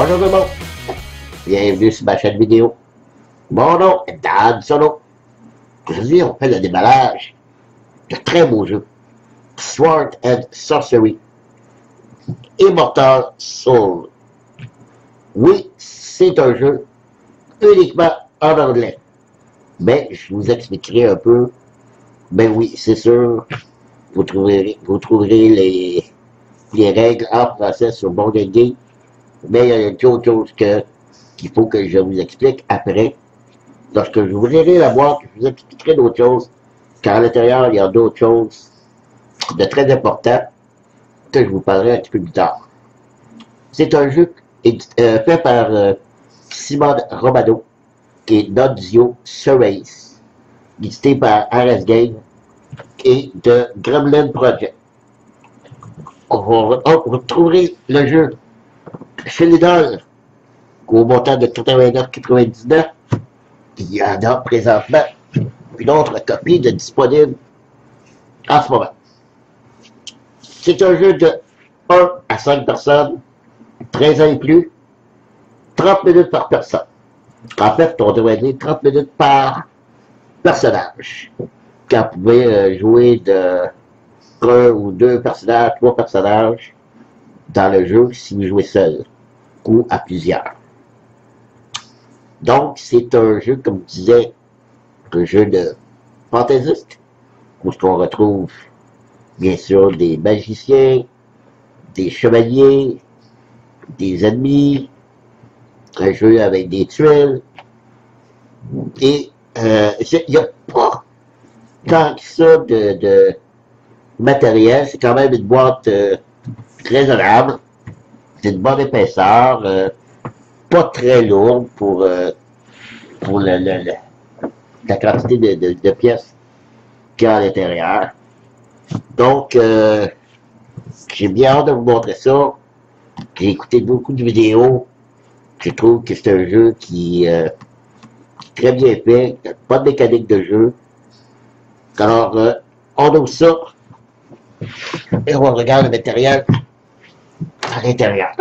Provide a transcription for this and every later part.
Bonjour tout le monde, bienvenue sur ma chaîne vidéo. Mon nom est Dan Solo. Aujourd'hui, on fait le déballage de très beaux jeux. Sword and Sorcery, Immortal Soul. Oui, c'est un jeu uniquement en anglais, mais je vous expliquerai un peu. Ben oui, c'est sûr, vous trouverez les règles en français sur Board Game. Mais il y a d'autres choses qu'il faut que je vous explique après. Lorsque je vous lirai la boîte, je vous expliquerai d'autres choses, car à l'intérieur, il y a d'autres choses de très importantes que je vous parlerai un petit peu plus tard. C'est un jeu fait par Simon Romano, qui est Nozio Surace, édité par RS Game et de Gremlin Project. Vous retrouverez le jeu chez Lidl au montant de 89,99. Il y en a présentement une autre copie de disponible en ce moment. C'est un jeu de 1 à 5 personnes, 13 ans et plus, 30 minutes par personne. En fait, on devrait dire 30 minutes par personnage. Quand vous pouvez jouer de 1 ou 2 personnages, 3 personnages dans le jeu si vous jouez seul ou à plusieurs. Donc, c'est un jeu, comme je disais, un jeu de fantaisiste, où on retrouve, bien sûr, des magiciens, des chevaliers, des ennemis, un jeu avec des tuiles, et il n'y a pas tant que ça de matériel. C'est quand même une boîte raisonnable, c'est une bonne épaisseur, pas très lourde pour la quantité de pièces qu'il y a à l'intérieur. Donc, j'ai bien hâte de vous montrer ça. J'ai écouté beaucoup de vidéos. Je trouve que c'est un jeu qui est très bien fait, pas de mécanique de jeu. Alors, on ouvre ça et on regarde le matériel à l'intérieur.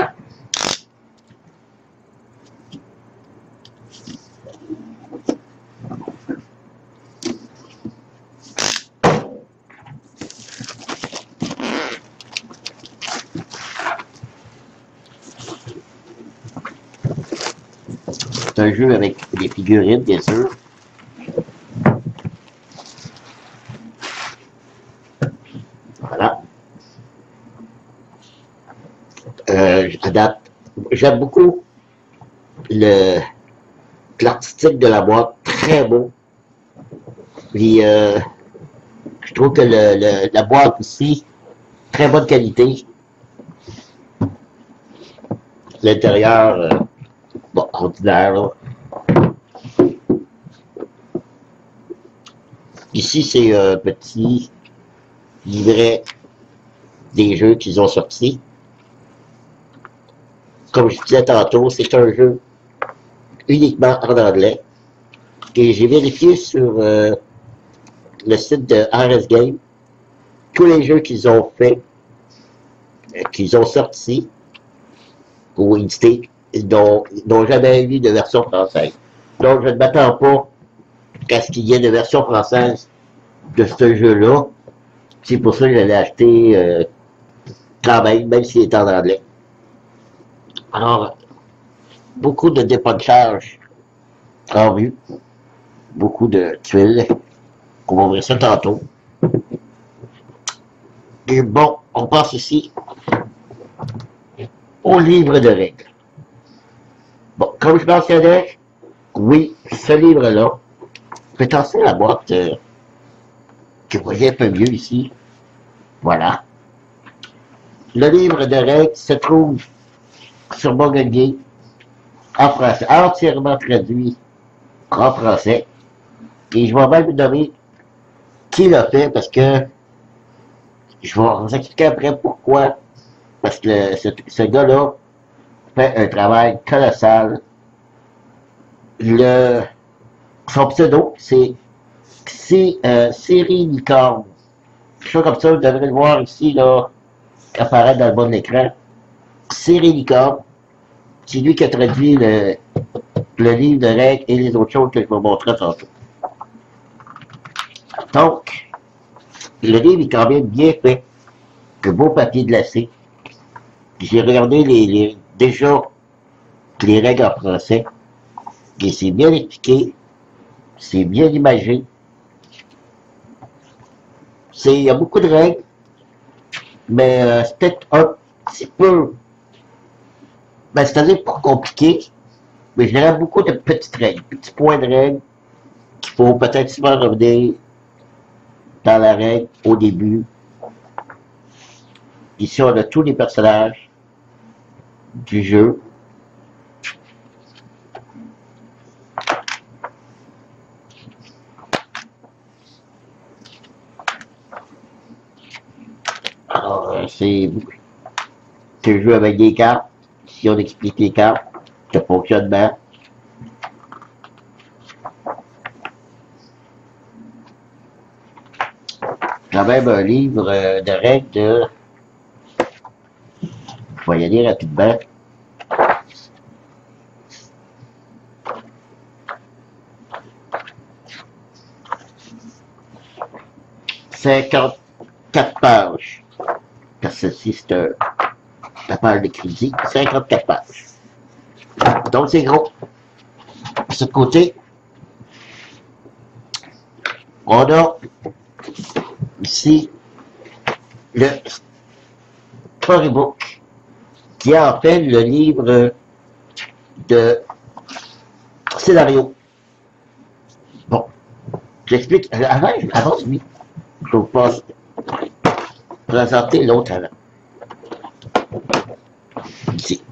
C'est un jeu avec des figurines, bien sûr. Voilà. À date, j'aime beaucoup l'artistique de la boîte, très beau. Puis, je trouve que la boîte aussi, très bonne qualité. L'intérieur, bon, ordinaire, là. Ici, c'est un petit livret des jeux qu'ils ont sortis. Comme je disais tantôt, c'est un jeu uniquement en anglais. Et j'ai vérifié sur le site de RS Game tous les jeux qu'ils ont fait, qu'ils ont sortis ou édités, n'ont jamais eu de version française. Donc, je ne m'attends pas à ce qu'il y ait de version française de ce jeu-là. C'est pour ça que je l'ai acheté quand même s'il est en anglais. Alors, beaucoup de dépunchage en vue, beaucoup de tuiles. On va ouvrir ça tantôt. Et bon, on passe ici au livre de règles. Bon, comme je mentionnais, oui, ce livre-là, je vais tasser la boîte que vous voyez un peu mieux ici. Voilà. Le livre de règles se trouve sur Board Game en français, entièrement traduit en français. Et je vais même vous nommer qui l'a fait, parce que je vais vous expliquer après pourquoi. Parce que ce gars-là fait un travail colossal. Son pseudo, c'est Série Licorne. Quelque chose comme ça, vous devrez le voir ici, là, apparaître dans le bas de l'écran. Série Licorne. c'est lui qui a traduit le livre de règles et les autres choses que je vous montrer tantôt. Donc, le livre est quand même bien fait. Un beau papier glacé. J'ai regardé déjà les règles en français. Et c'est bien expliqué. C'est bien imagé. Il y a beaucoup de règles. Mais c'est peut-être un petit peu... Ben, c'est-à-dire pas compliqué. Mais je dirais beaucoup de petites règles. Petits points de règles qu'il faut peut-être souvent revenir dans la règle au début. Ici, on a tous les personnages du jeu. Alors, c'est un jeu avec des cartes. Si on explique les cartes, le fonctionnement. Quand même un livre de règles de... Je vais y aller rapidement. « 54 pages. » Parce que ceci, c'est la page de crédit. 54 pages. Donc, c'est gros. De ce côté, on a ici le storybook, qui est en fait le livre de scénario. Bon, j'explique. Avant lui, je vais pas présenter l'autre avant. Ici.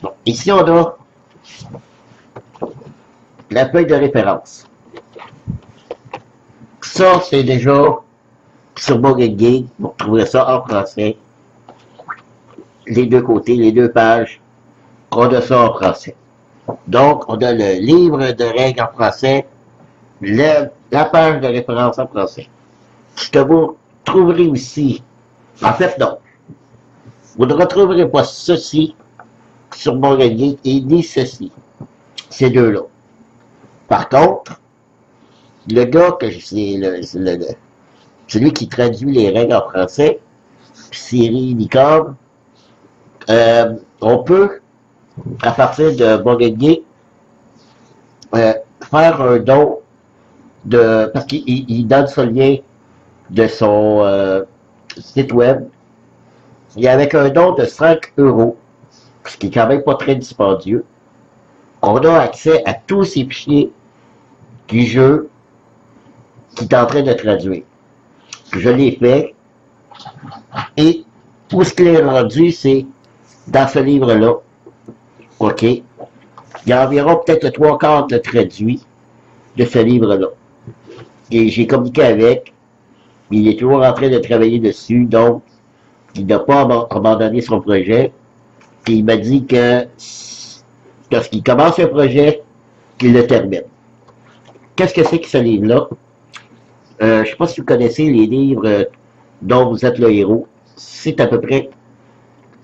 Bon, ici, on a la feuille de référence. Ça, c'est déjà sur Board Game. Vous retrouverez ça en français. Les deux côtés, les deux pages, on a ça en français. Donc, on a le livre de règles en français, la page de référence en français. Ce que vous trouverez aussi, en fait, non. Vous ne retrouverez pas ceci sur Board Game et ni ceci. Ces deux-là. Par contre, le gars que c'est celui qui traduit les règles en français, Cyril Licorne, on peut, à partir de Board Game, faire un don parce qu'il donne ce lien de son site web. Et avec un don de 5 €, ce qui est quand même pas très dispendieux, on a accès à tous ces fichiers du jeu qui est en train de traduire. Je l'ai fait. Et où ce qu'il est rendu, c'est dans ce livre-là. OK. Il y a environ peut-être le 3/4 de traduit de ce livre-là. Et j'ai communiqué avec. Il est toujours en train de travailler dessus, donc il n'a pas abandonné son projet. Et il m'a dit que lorsqu'il commence un projet, qu'il le termine. Qu'est-ce que c'est que ce livre-là? Je ne sais pas si vous connaissez les livres dont vous êtes le héros. C'est à peu près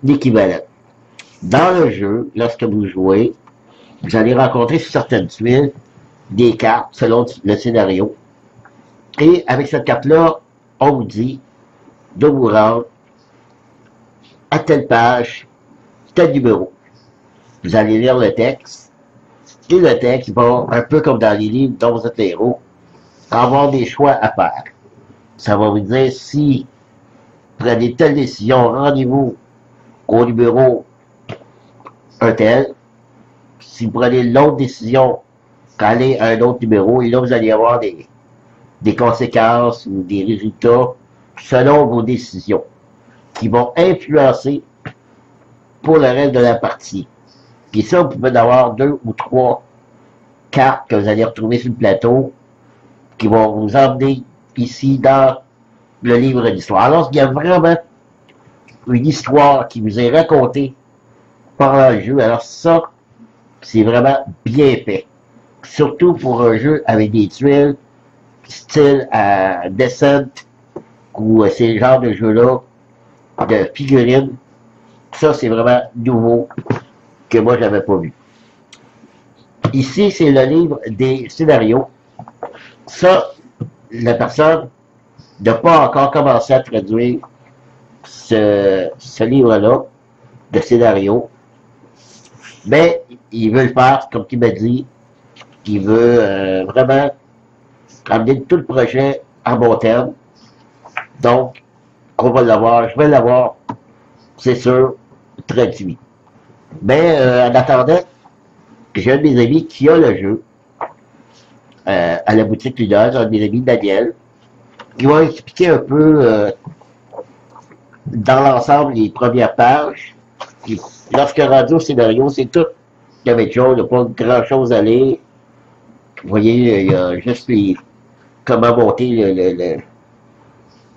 l'équivalent. Dans le jeu, lorsque vous jouez, vous allez rencontrer sur certaines tuiles des cartes selon le scénario. Et avec cette carte-là, on vous dit de vous rendre à telle page, tel numéro. Vous allez lire le texte. Et le texte va, un peu comme dans les livres dont vous êtes le héros, avoir des choix à faire. Ça va vous dire si vous prenez telle décision, rendez-vous au numéro un tel. Si vous prenez l'autre décision, allez à un autre numéro, et là vous allez avoir des conséquences ou des résultats selon vos décisions qui vont influencer pour le reste de la partie. Puis ça, vous pouvez avoir 2 ou 3 cartes que vous allez retrouver sur le plateau qui vont vous emmener ici dans le livre d'histoire. Alors, il y a vraiment une histoire qui vous est racontée par le jeu. Alors ça, c'est vraiment bien fait. Surtout pour un jeu avec des tuiles style Descent ou ces genres de jeux-là, de figurines. Ça, c'est vraiment nouveau. que moi, j'avais pas vu. Ici, c'est le livre des scénarios. Ça, la personne n'a pas encore commencé à traduire ce livre-là de scénario, mais il veut le faire, comme il m'a dit, il veut vraiment amener tout le projet en bon terme. Donc, on va l'avoir, je vais l'avoir, c'est sûr, traduit. Mais en attendant, j'ai un de mes amis qui a le jeu à la boutique Ludoz, un de mes amis, Daniel, qui va expliquer un peu dans l'ensemble les premières pages. Puis, lorsque rendu au scénario, c'est tout la même chose, il n'y a pas grand chose à lire. Vous voyez, il y a juste comment monter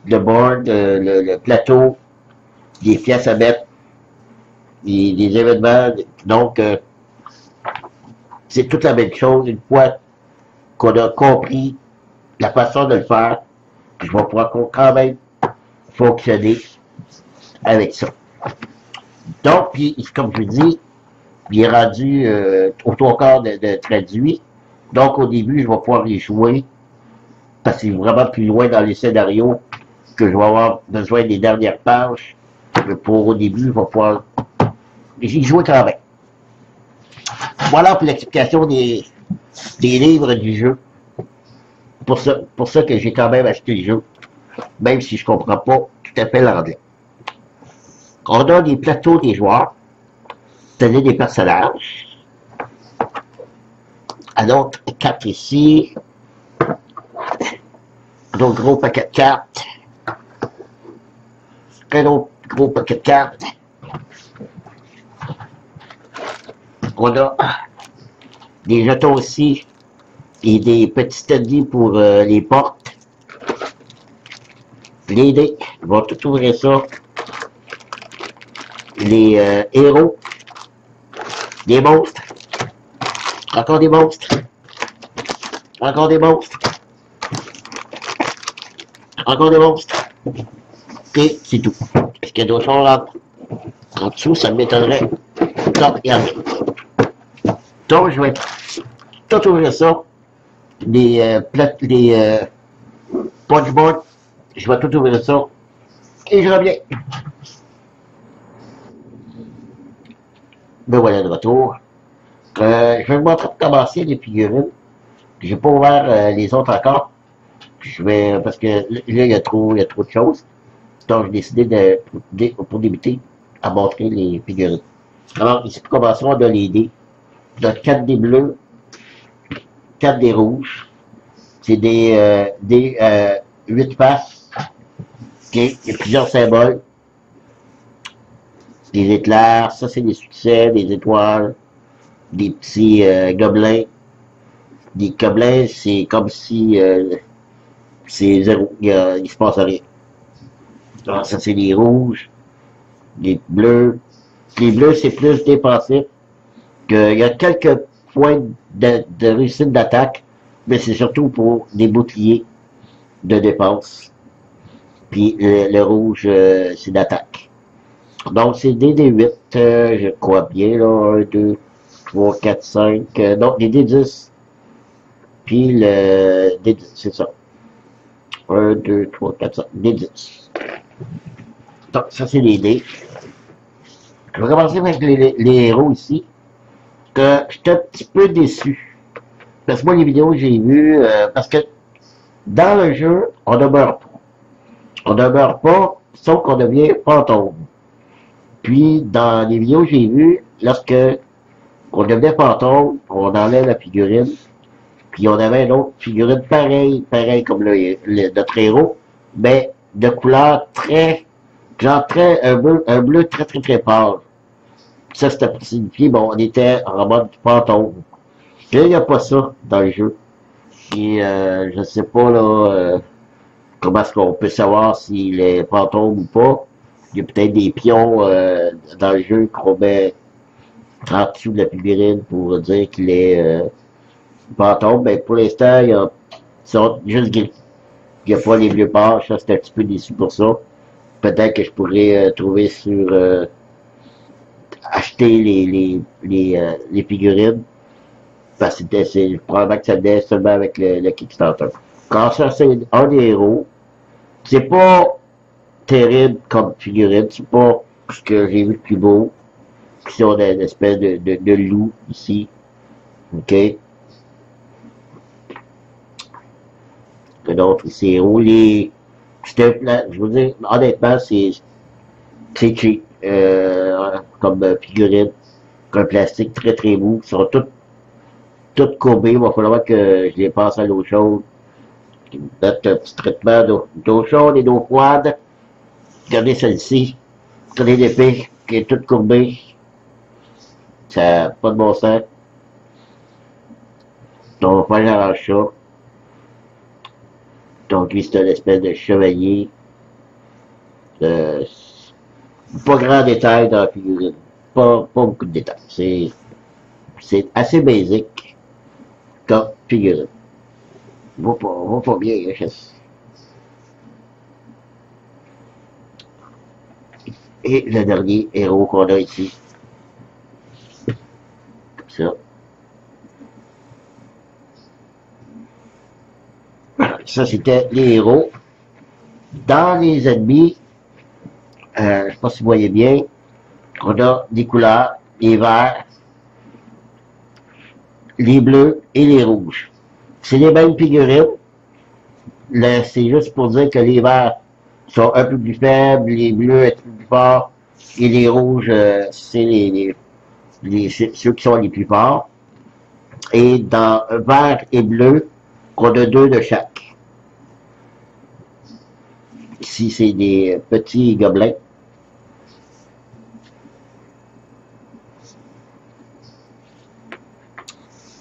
le board, le plateau, les pièces à mettre, les événements. Donc, c'est toute la même chose. Une fois qu'on a compris la façon de le faire, je vais pouvoir quand même fonctionner avec ça. Donc, puis, comme je vous dis, il est rendu au trois quarts de traduit. Donc, au début, je vais pouvoir les jouer parce que c'est vraiment plus loin dans les scénarios que je vais avoir besoin des dernières pages. Pour au début, je vais pouvoir y jouer quand même. Voilà pour l'explication des livres du jeu. Pour ça que j'ai quand même acheté le jeu, même si je comprends pas tout à fait l'anglais. On a des plateaux des joueurs, c'est-à-dire des personnages. Alors, 4 ici. Un autre gros paquet de cartes. Un autre gros paquet de cartes. On a des jetons aussi et des petits studies pour les portes. Les dés, je vais tout ouvrir ça. Les héros. Des monstres. Encore des monstres. Encore des monstres. Encore des monstres. Et c'est tout. Est-ce qu'il y a d'autres choses là en dessous? Ça m'étonnerait. Non, il y en a. Donc, je vais tout ouvrir ça. Les punchboards. Je vais tout ouvrir ça. Et je reviens. Me voilà de retour. Je vais vous montrer commencer les figurines. J'ai pas ouvert les autres encore. Je vais, parce que là, il y a trop de choses. Donc, j'ai décidé pour débuter, à montrer les figurines. Alors, ici, pour commencer, on a les dés. On a 4 dés bleus, 4 dés rouges. C'est des 8 faces. OK? Il y a plusieurs symboles. Des éclairs, ça c'est des succès, des étoiles, des petits gobelins. Des gobelins, c'est comme si c'est zéro, il se passe rien. Alors, ça c'est les rouges, les bleus. Les bleus, c'est plus défensif. Il y a quelques points de réussite d'attaque, mais c'est surtout pour des boucliers de défense. Puis le rouge, c'est d'attaque. Donc, c'est des D8, je crois bien, là, 1, 2, 3, 4, 5, donc des D10, puis le D10, c'est ça. 1, 2, 3, 4, 5, D10. Donc, ça, c'est les dés. Je vais commencer avec les héros ici, que j'étais un petit peu déçu. Parce que moi, les vidéos que j'ai vues, parce que dans le jeu, on ne meurt pas. On ne meurt pas, sauf qu'on devient fantôme. Puis, dans les vidéos que j'ai vues, lorsque on devenait fantôme, on enlève la figurine, puis on avait une autre figurine pareil comme notre héros, mais de couleur très, genre un bleu très très très pâle. Ça, c'était pour signifier, bon, on était en mode fantôme. Là, il n'y a pas ça dans le jeu. Et je sais pas, là, comment est-ce qu'on peut savoir s'il est fantôme ou pas. Il y a peut-être des pions dans le jeu qu'on met en dessous de la figurine pour dire qu'il est fantôme. Ben, pour l'instant, ils sont juste gris. Il n'y a pas les bleus pages, ça c'est un petit peu déçu pour ça. Peut-être que je pourrais trouver sur acheter les figurines. Parce que c'est probablement que ça venait seulement avec le Kickstarter. Quand ça, c'est un des héros, c'est pas terrible comme figurine, c'est pas ce que j'ai vu de plus beau. Qui sont une espèce de loup ici. OK? Que d'autres ici, héros. Je vous dis, honnêtement, c'est cheap. Comme figurine. Un plastique très très mou. Ils sont toutes courbées. Il va falloir que je les passe à l'eau chaude. Mettre un petit traitement d'eau chaude et d'eau froide. Regardez celle-ci. Regardez l'épée qui est toute courbée. Ça n'a pas de bon sens. Donc, moi, j'arrange ça. Donc, lui, c'est une espèce de chevalier. Pas grand détail dans la figurine. Pas beaucoup de détails. C'est assez basique comme figurine. Va pas bien, hein, Et le dernier héros qu'on a ici. Comme ça. Ça, c'était les héros. Dans les ennemis, je ne sais pas si vous voyez bien, on a des couleurs, les verts, les bleus et les rouges. C'est les mêmes figurines. C'est juste pour dire que les verts sont un peu plus faibles, les bleus un peu plus forts, et les rouges, c'est ceux qui sont les plus forts. Et dans vert et bleu, on a 2 de chaque. Ici, c'est des petits gobelins.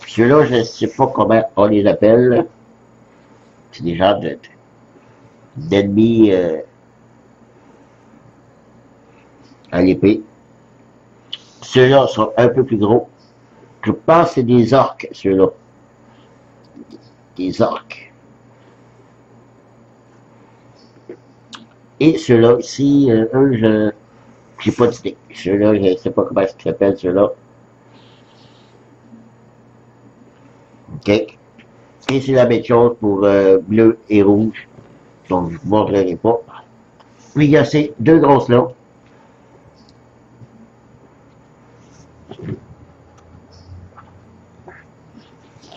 Ceux-là, je ne sais pas comment on les appelle. C'est des genres d'ennemis à l'épée. Ceux-là sont un peu plus gros. Je pense que c'est des orques, ceux-là. Des orques. Et ceux-là ici, eux, je n'ai pas d'idée. Ceux-là, je ne sais pas comment ils s'appellent, ceux-là. OK. Et c'est la même chose pour bleu et rouge. Donc, je ne vous montrerai pas. Puis, il y a ces 2 grosses-là.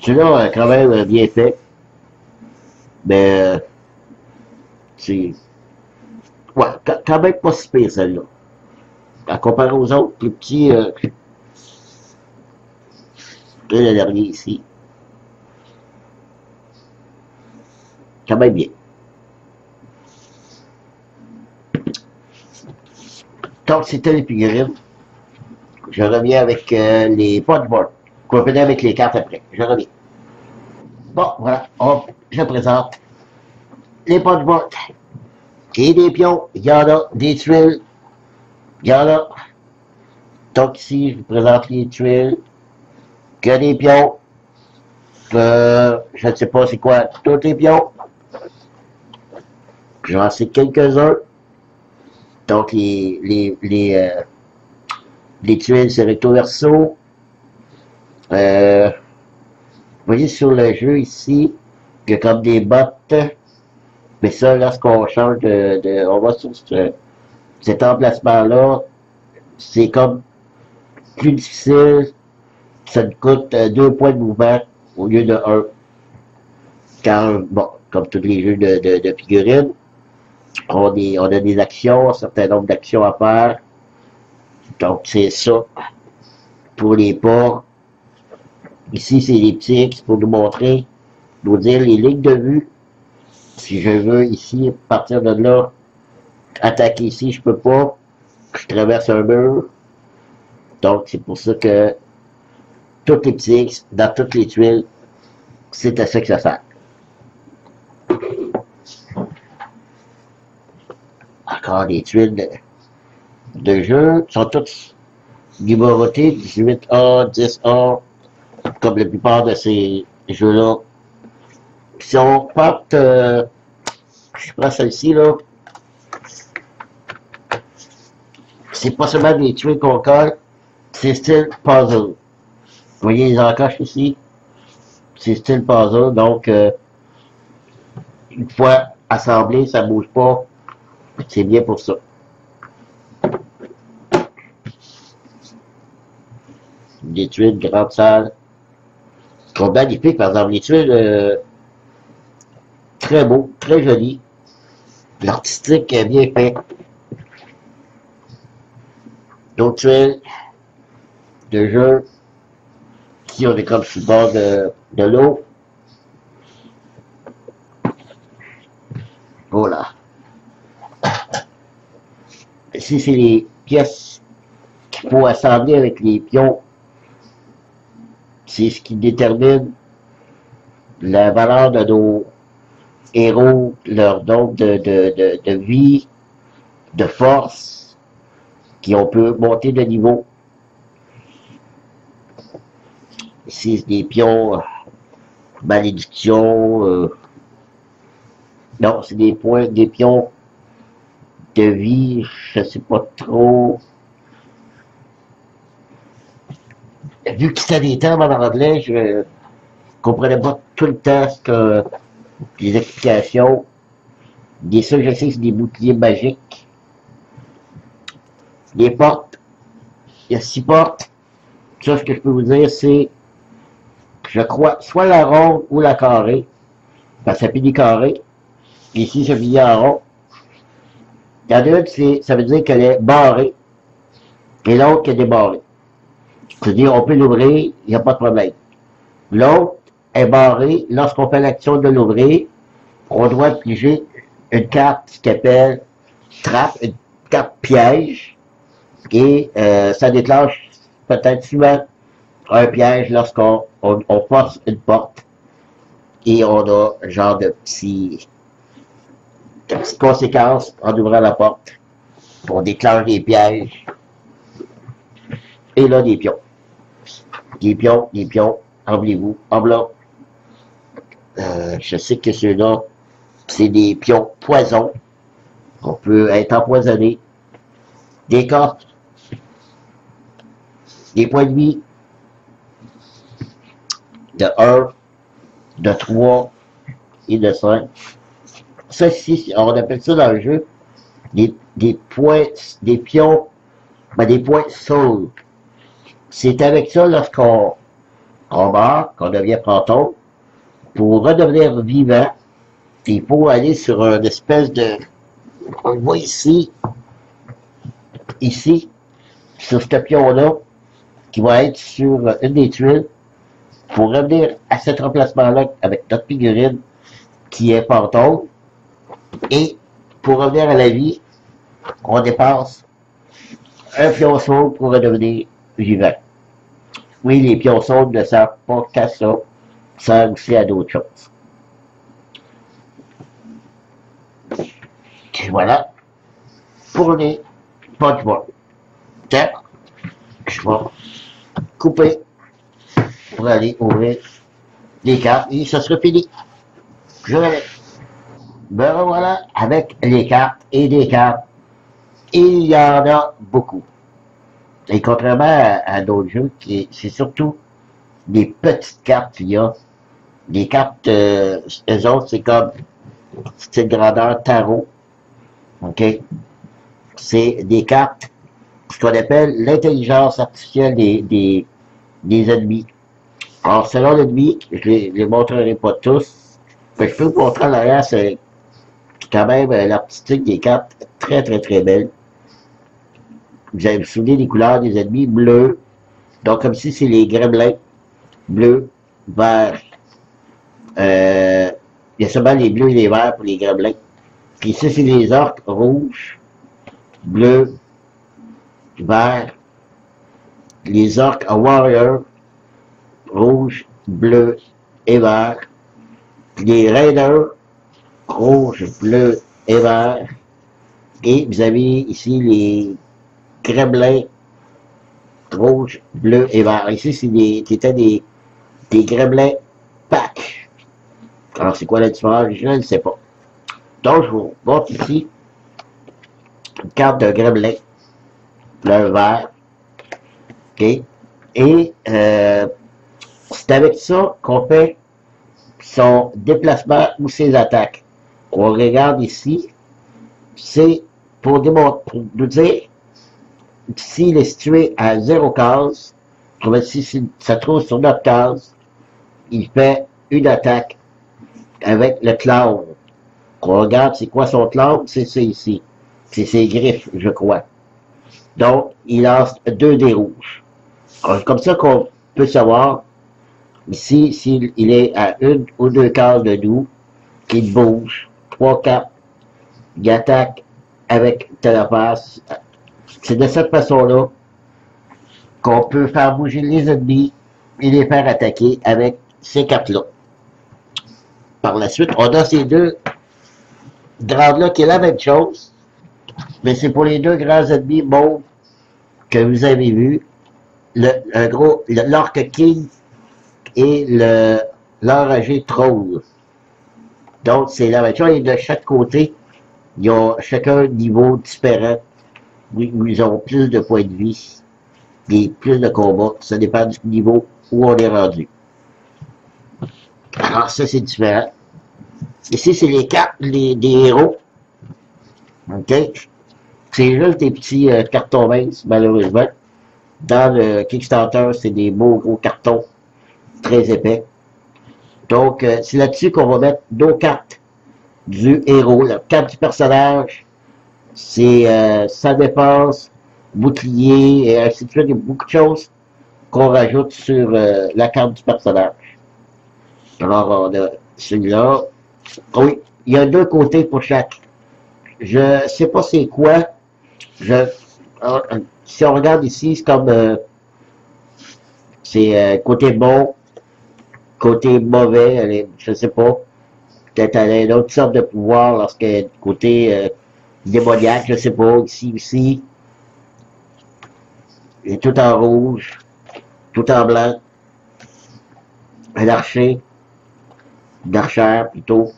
Celui-là, quand même, bien fait. Mais, c'est... Ouais, quand même pas si pire, celle-là. À comparer aux autres, les petits... et le dernier ici. Quand même bien. Donc, c'était les figurines. Je reviens avec les podboards. On va finir avec les cartes après. Je reviens. Bon, voilà. Je présente les podboards. Et des pions. Il y en a. Des tuiles. Il y en a. Donc, ici, je vous présente les tuiles. Il y a des pions. Je ne sais pas c'est quoi tous les pions. J'en sais quelques-uns. Donc, les tuiles, c'est recto verso. Vous voyez sur le jeu ici, il y a comme des bottes. Mais ça, lorsqu'on change on va sur cet emplacement-là, c'est comme plus difficile. Ça nous coûte 2 points de mouvement au lieu de 1. Car, bon, comme tous les jeux de figurines, on a des actions, un certain nombre d'actions à faire. Donc, c'est ça. Pour les pas. Ici, c'est les petits X pour nous montrer, nous dire les lignes de vue. Si je veux ici, à partir de là, attaquer ici, je peux pas. Je traverse un mur. Donc, c'est pour ça que tous les petits X, dans toutes les tuiles, c'est à ça que ça sert. Encore des tuiles de jeu, sont toutes numérotées, 18A, 10A, comme la plupart de ces jeux-là. Si on porte, je prends celle-ci, là, c'est pas seulement des tuiles qu'on colle, c'est style puzzle. Vous voyez les encoches ici? C'est style puzzle, donc une fois assemblé, ça bouge pas. C'est bien pour ça. Des tuiles, grande salle. Sont magnifiques, par exemple. Les tuiles, très beau, très joli. L'artistique est bien fait. D'autres tuiles de jeu. Ici, on est comme sur le bord de l'eau. Voilà. Ici, c'est les pièces qu'il faut assembler avec les pions. C'est ce qui détermine la valeur de nos héros, leur nombre de vie, de force, qu'on peut monter de niveau. Ici, c'est des pions, malédiction, non, c'est des points, des pions de vie, je sais pas trop. Vu que c'était des termes en anglais, je comprenais pas tout le temps ce que les explications. Des ça, je sais que c'est des boucliers magiques. Les portes, il y a 6 portes. Ça, ce que je peux vous dire, c'est, je crois, soit la ronde ou la carrée. Parce que ça finit carré. Ici, ça finit en rond. Il y en a une, ça veut dire qu'elle est barrée. Et l'autre, qu'elle est débarrée. C'est-à-dire, on peut l'ouvrir, il n'y a pas de problème. L'autre est barrée. Lorsqu'on fait l'action de l'ouvrir, on doit piger une carte qui s'appelle trappe, une carte piège. Et ça déclenche peut-être souvent un piège lorsqu'on force une porte. Et on a genre de petites conséquences en ouvrant la porte. On déclenche des pièges. Et là, des pions. Des pions, rappelez-vous, en blanc. Je sais que ceux-là, c'est des pions poison. On peut être empoisonné. Des cartes. Des points de vie. De 1, de 3 et de 5. Ça ici, on appelle ça dans le jeu des points, des pions, des points soul. C'est avec ça lorsqu'on meurt, qu'on devient fantôme, pour redevenir vivant, il faut aller sur une espèce de, on le voit ici, sur ce pion-là, qui va être sur une des tuiles, pour revenir à cet emplacement-là avec notre figurine qui est fantôme. Et pour revenir à la vie, on dépasse un pionceau pour redevenir vivant. Oui, les pionceaux ne servent pas qu'à ça, servent aussi à d'autres choses. Et voilà pour les punchballs. Tiens, je vais couper pour aller ouvrir les cartes et ça sera fini. Je vais. Ben voilà, avec les cartes et des cartes, il y en a beaucoup. Et contrairement à d'autres jeux, c'est surtout des petites cartes qu'il y a. Les cartes, eux autres, c'est comme, c'est de grandeur tarot. OK? C'est des cartes, ce qu'on appelle l'intelligence artificielle des ennemis. Alors, selon l'ennemi, je les montrerai pas tous, mais je peux vous montrer à l'arrière, c'est quand même l'artistique des cartes très très très belle. Vous avez vous souvenir des couleurs des ennemis, bleu, donc comme si c'est les gremlins, bleu, vert, il y a seulement les bleus et les verts pour les gremlins. Puis ici c'est les orques, rouge, bleu, vert, les orques à warrior, rouge, bleu et vert, puis les raiders, rouge, bleu et vert. Et vous avez ici les gremlins, rouge, bleu et vert. Ici, c'était des gremlins pack. Alors, c'est quoi la différence? Je ne sais pas. Donc, je vous montre ici une carte de gremlin, bleu vert. OK? Et c'est avec ça qu'on fait son déplacement ou ses attaques. On regarde ici, c'est pour nous dire s'il est situé à 0 case, si ça trouve sur notre case, il fait une attaque avec le clown. On regarde c'est quoi son clown, c'est ça ici. C'est ses griffes, je crois. Donc, il lance 2 dés rouges. C'est comme ça qu'on peut savoir ici s'il est à 1 ou 2 cases de nous, qu'il bouge, 3, 4, il attaque avec Télépasse. C'est de cette façon-là qu'on peut faire bouger les ennemis et les faire attaquer avec ces cartes-là. Par la suite, on a ces deux grands-là qui est la même chose, mais c'est pour les deux grands ennemis mauves que vous avez vus, l'Orc King et l'Enragé Troll. Donc, c'est la même chose, et de chaque côté, ils ont chacun un niveau différent, où ils ont plus de points de vie, et plus de combats, ça dépend du niveau où on est rendu. Alors, ça, c'est différent. Ici, c'est les cartes des héros. OK? C'est juste des petits cartons minces, malheureusement. Dans le Kickstarter, c'est des beaux gros cartons très épais. Donc, c'est là-dessus qu'on va mettre nos cartes du héros. La carte du personnage, c'est sa défense, bouclier, et ainsi de suite. Il y a beaucoup de choses qu'on rajoute sur la carte du personnage. Alors, on a celui-là. Oui, il y a 2 côtés pour chaque. Je sais pas c'est quoi. Si on regarde ici, c'est comme c'est côté bon, côté mauvais, je sais pas. Peut-être elle a une autre sorte de pouvoir lorsque côté démoniaque, je sais pas, ici. Il est tout en rouge, tout en blanc. Un archer, d'archère plutôt.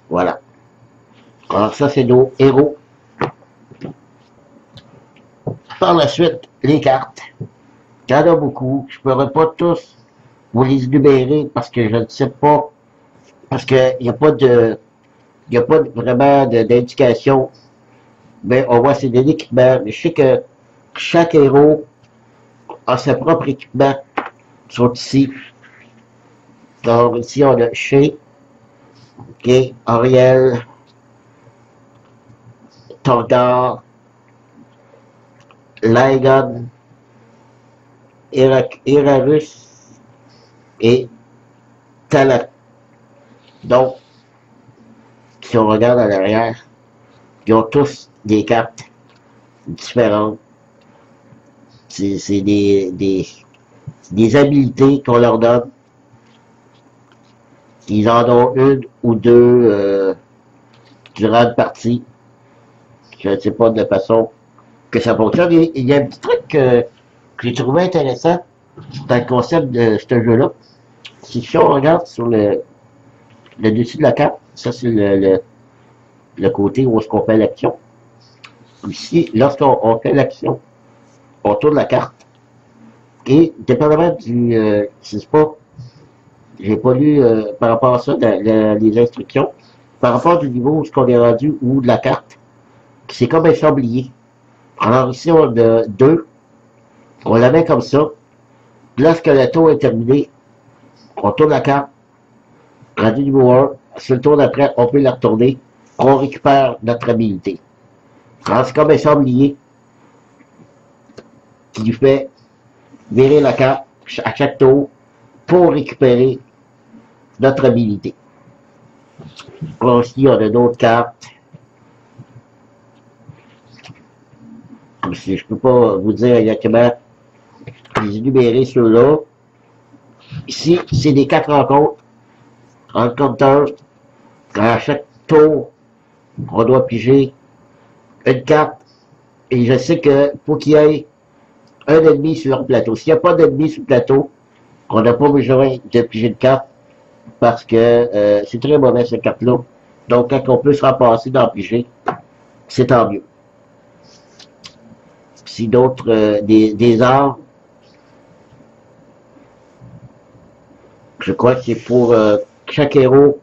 Voilà. Alors ça, c'est nos héros. Par la suite, les cartes. Il y en a beaucoup. Je ne pourrais pas tous vous les énumérer parce que je ne sais pas. Parce qu'il n'y a pas de. Il n'y a pas vraiment d'indication. Mais on voit c'est des équipements. Mais je sais que chaque héros a ses propres équipements. Ils sont ici. Donc ici, on a Shay. OK, Ariel, Tordar, Lygon, Irarus et Talat. Donc, si on regarde à l'arrière, ils ont tous des cartes différentes. C'est des habilités qu'on leur donne. Ils en ont une ou deux durant une partie. Je ne sais pas de la façon que ça fonctionne. Il y a un petit truc que j'ai trouvé intéressant dans le concept de ce jeu-là. Si on regarde sur le dessus de la carte, ça c'est le côté où est-ce qu'on fait l'action. Ici, lorsqu'on fait l'action, on tourne la carte. Et dépendamment du... je sais pas, j'ai pas lu par rapport à ça les instructions. Par rapport du niveau où ce qu'on est rendu ou de la carte, c'est comme un sablier. Alors ici, on a 2. On la met comme ça. Lorsque le tour est terminé, on tourne la carte. Rendu niveau 1. Sur le tour d'après, on peut la retourner. On récupère notre habilité. Alors c'est comme un sablier qui lui fait virer la carte à chaque tour pour récupérer notre habilité. Aussi, on a d'autres cartes. Comme si je peux pas vous dire exactement les énumérer ceux-là. Ici, c'est des 4 rencontres. En compteur, à chaque tour, on doit piger une carte. Et je sais que pour qu'il y ait un ennemi sur le plateau. S'il n'y a pas d'ennemi sur le plateau, On n'a pas besoin de piger de carte parce que c'est très mauvais cette carte-là. Donc, quand on peut se ramasser d'en piger, c'est tant mieux. Si d'autres, des armes, je crois que c'est pour chaque héros,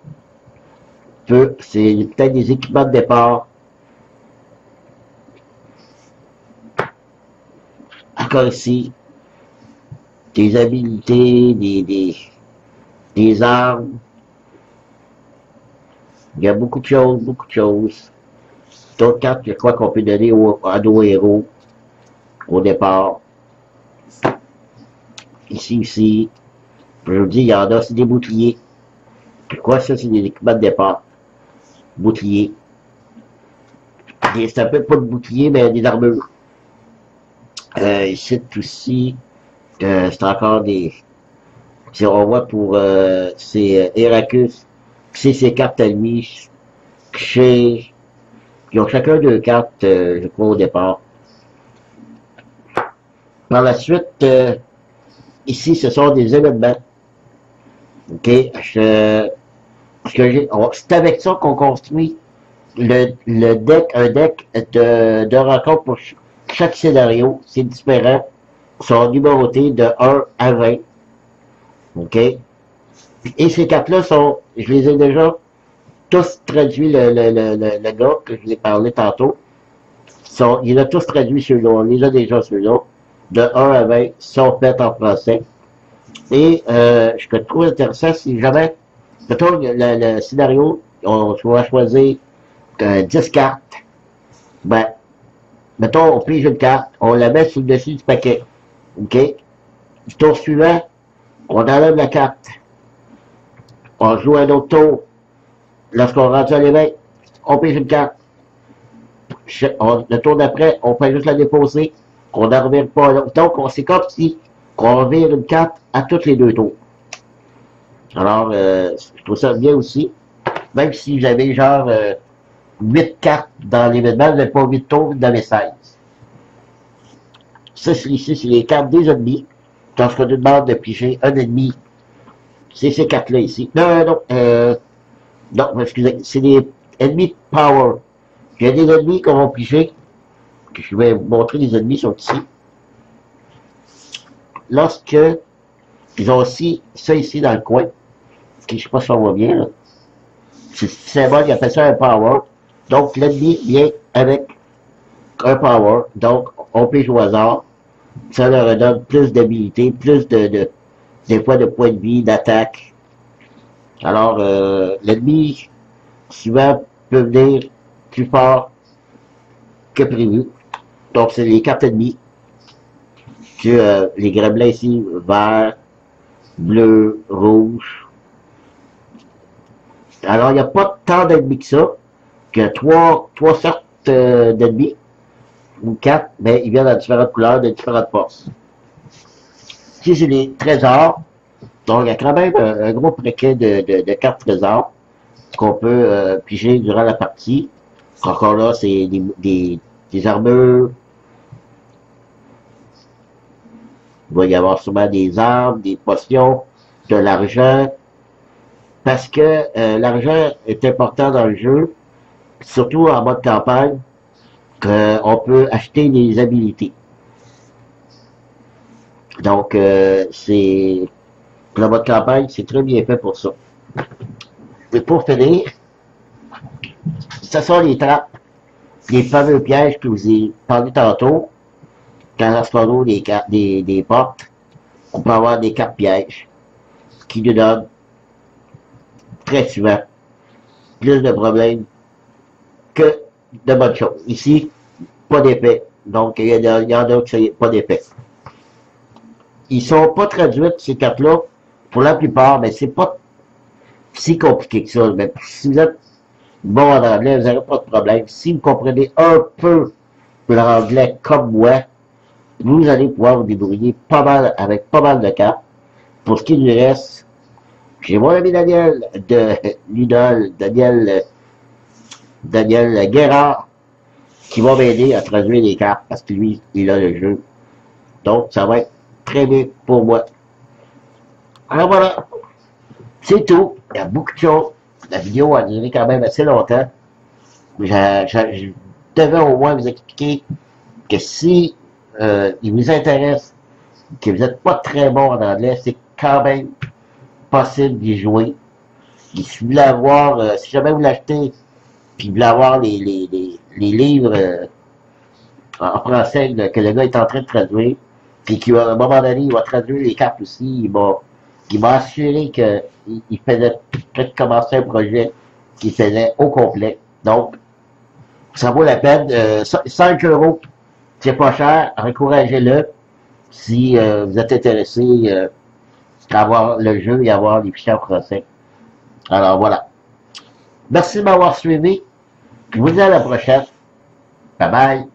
c'est peut-être des équipements de départ. Encore ici, des habilités, des armes. Il y a beaucoup de choses, beaucoup de choses. D'autres cartes, je crois qu'on peut donner à nos héros au départ. Ici. Je vous dis, il y en a, c'est des boucliers. Je crois que ça, c'est des équipements de départ. Boucliers. Ça peut être pas de boucliers, mais des armures. Ici aussi, c'est encore des... Si on voit pour c'est Heracus, c'est ses cartes ennemies, chez... Ils ont chacun deux cartes, je crois, au départ. Par la suite, ici, ce sont des événements. OK? C'est avec ça qu'on construit le deck, un deck de rencontres pour chaque scénario. C'est différent. Ils sont numérotés de 1 à 20. OK? Et ces cartes-là sont, je les ai déjà tous traduits, le gars que je vous ai parlé tantôt. Il a tous traduits ceux-là. On les a déjà ceux-là. De 1 à 20 sont faits en français. Et je te trouve intéressant si jamais, mettons le scénario, on va choisir 10 cartes. Ben, mettons, on pige une carte, on la met sur le dessus du paquet. OK? Du tour suivant, on enlève la carte. On joue un autre tour. Lorsqu'on rentre à l'éveil, on pige une carte. Le tour d'après, on fait juste la déposer. On n'en revient pas l'autre. Donc, c'est comme si on revient une carte à tous les deux tours. Alors, je trouve ça bien aussi. Même si j'avais genre 8 cartes dans l'événement, je n'avais pas 8 tours dans mes 16. Ça, ici, c'est les cartes des ennemis. Lorsqu'on nous demande de piger un ennemi, c'est ces cartes-là ici. Non, excusez, c'est des ennemis power. Il y a des ennemis qu'on va piger. Je vais vous montrer les ennemis sont ici. Lorsque ils ont aussi ça ici dans le coin, je ne sais pas si on voit bien, c'est symbole, il appelle ça un power. Donc l'ennemi vient avec un power, donc on pige au hasard. Ça leur donne plus d'habilité, plus des fois de points de vie, d'attaque. Alors l'ennemi souvent peut venir plus fort que prévu. Donc c'est les cartes ennemies. Les gremlins ici, vert, bleu, rouge. Alors, il n'y a pas tant d'ennemis que ça, que trois sortes d'ennemis, ou 4, mais ils viennent à différentes couleurs, de différentes forces. Ici, c'est les trésors. Donc, il y a quand même un gros paquet de cartes trésors qu'on peut piger durant la partie. Encore là, c'est des armures. Il va y avoir souvent des armes, des potions, de l'argent. Parce que l'argent est important dans le jeu, surtout en mode campagne, qu'on peut acheter des habilités. Donc, pour la mode campagne, c'est très bien fait pour ça. Et pour finir, ce sont les trappes, les fameux pièges que je vous ai parlé tantôt. Quand lorsqu'on ouvre des portes, on peut avoir des cartes pièges qui nous donnent très souvent plus de problèmes que de bonnes choses. Ici, pas d'épée. Donc, il y en a d'autres qui pas d'épée. Ils sont pas traduites, ces cartes-là, pour la plupart, mais c'est pas si compliqué que ça. Mais si vous êtes bon en anglais, vous n'aurez pas de problème. Si vous comprenez un peu l'anglais comme moi, vous allez pouvoir vous débrouiller pas mal, avec pas mal de cartes. Pour ce qui nous reste, j'ai mon ami Daniel de l'idole, Daniel Guérard, qui va m'aider à traduire les cartes, parce que lui, il a le jeu. Donc, ça va être très bien pour moi. Alors voilà, c'est tout. Il y a beaucoup de choses. La vidéo a duré quand même assez longtemps. Je devais au moins vous expliquer que si il vous intéresse, que vous n'êtes pas très bon en anglais, c'est quand même possible d'y jouer. Et si vous voulez avoir, si jamais vous l'achetez, puis vous voulez avoir les livres en français que le gars est en train de traduire, puis qu'à un moment donné, il va traduire les cartes aussi, il m'a assuré qu'il faisait peut-être commencer un projet qu'il faisait au complet. Donc, ça vaut la peine. 5 euros, c'est pas cher. Encouragez-le si vous êtes intéressé à avoir le jeu et à avoir les fichiers en français. Alors voilà. Merci de m'avoir suivi. Je vous dis à la prochaine. Bye bye.